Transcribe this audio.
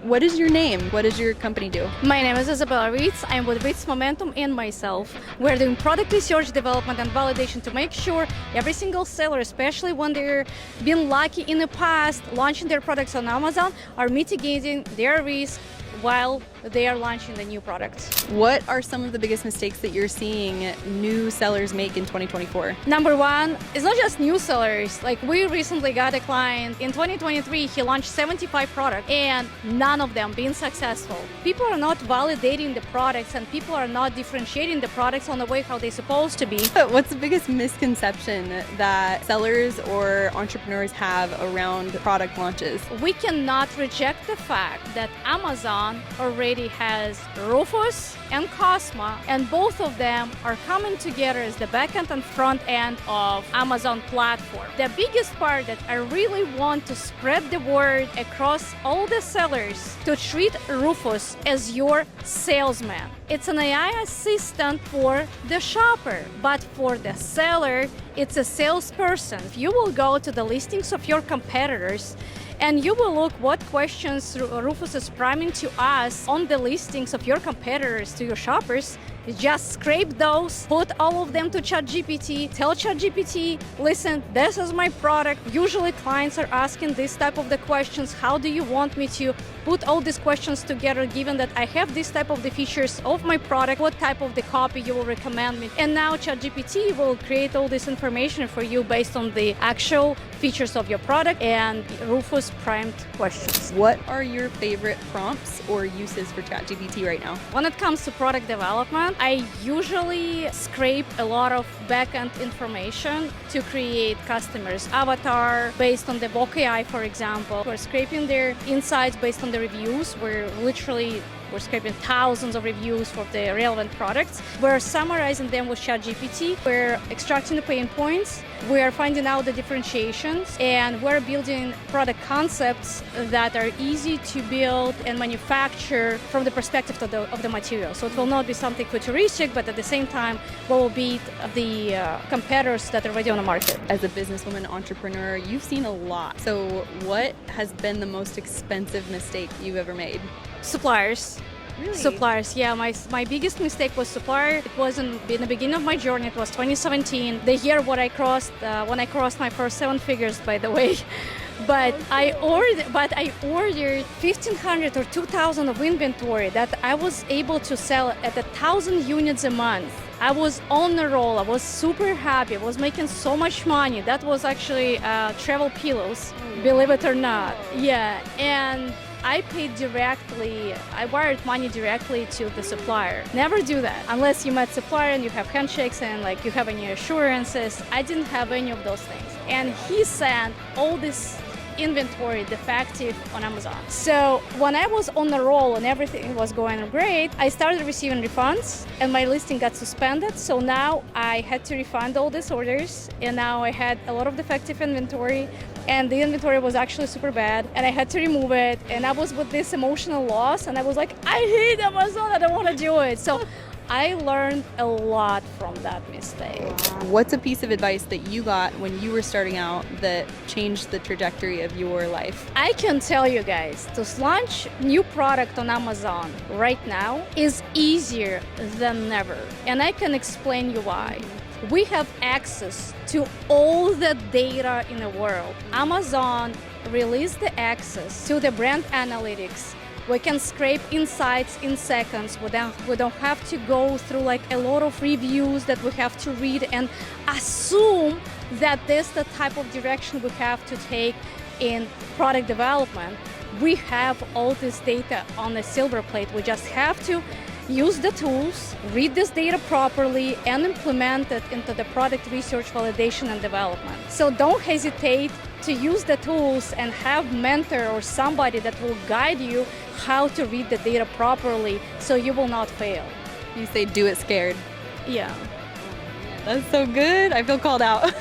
What is your name? What does your company do? My name is Isabella Reitz. I'm with Reitz Momentum and myself. We're doing product research, development, and validation to make sure every single seller, especially when they're been lucky in the past launching their products on Amazon, are mitigating their risk while they are launching the new products. What are some of the biggest mistakes that you're seeing new sellers make in 2024? Number one, it's not just new sellers. Like we recently got a client in 2023, he launched 75 products and none of them being successful. People are not validating the products and people are not differentiating the products on the way how they're supposed to be. What's the biggest misconception that sellers or entrepreneurs have around product launches? We cannot reject the fact that Amazon already has Rufus and Cosmo, and both of them are coming together as the back end and front end of Amazon platform. The biggest part that I really want to spread the word across all the sellers to treat Rufus as your salesman. It's an AI assistant for the shopper, but for the seller, it's a salesperson. You will go to the listings of your competitors and you will look what questions Rufus is priming to us on the listings of your competitors to your shoppers. You just scrape those, put all of them to ChatGPT, tell ChatGPT, listen, this is my product. Usually clients are asking this type of the questions. How do you want me to put all these questions together given that I have this type of the features of my product? What type of the copy you will recommend me? And now ChatGPT will create all this information for you based on the actual features of your product and Rufus primed questions. What are your favorite prompts or uses for ChatGPT right now? When it comes to product development, I usually scrape a lot of backend information to create customers' avatar based on the Voc AI, for example. We're scraping their insights based on the reviews. We're scraping thousands of reviews for the relevant products. We're summarizing them with ChatGPT. We're extracting the pain points. We're finding out the differentiations, and we're building product concepts that are easy to build and manufacture from the perspective of the material. So it will not be something futuristic, but at the same time, will beat the competitors that are already on the market. As a businesswoman entrepreneur, you've seen a lot. So what has been the most expensive mistake you've ever made? Suppliers. Really? Suppliers, yeah. My biggest mistake was supplier. It wasn't in the beginning of my journey. It was 2017, the year when I crossed my first 7 figures, by the way. But I ordered 1,500 or 2,000 of inventory that I was able to sell at 1,000 units a month. I was on the roll. I was super happy. I was making so much money. That was actually travel pillows, believe it or not. Yeah, and I paid directly, I wired money directly to the supplier. Never do that unless you met supplier and you have handshakes and like you have any assurances. I didn't have any of those things. And he sent all this inventory defective on Amazon. So when I was on the roll and everything was going great, I started receiving refunds and my listing got suspended. So now I had to refund all these orders, and now I had a lot of defective inventory, and the inventory was actually super bad and I had to remove it, and I was with this emotional loss and I was like, I hate Amazon, I don't want to do it. So I learned a lot from that mistake. What's a piece of advice that you got when you were starting out that changed the trajectory of your life? I can tell you guys, to launch new product on Amazon right now is easier than ever. And I can explain you why. We have access to all the data in the world. Amazon released the access to the brand analytics. We can scrape insights in seconds. We don't have to go through like a lot of reviews that we have to read and assume that this is the type of direction we have to take in product development. We have all this data on a silver plate. We just have to use the tools, read this data properly, and implement it into the product research, validation, and development. So don't hesitate to use the tools and have mentor or somebody that will guide you how to read the data properly so you will not fail. You say do it scared. Yeah. That's so good. I feel called out.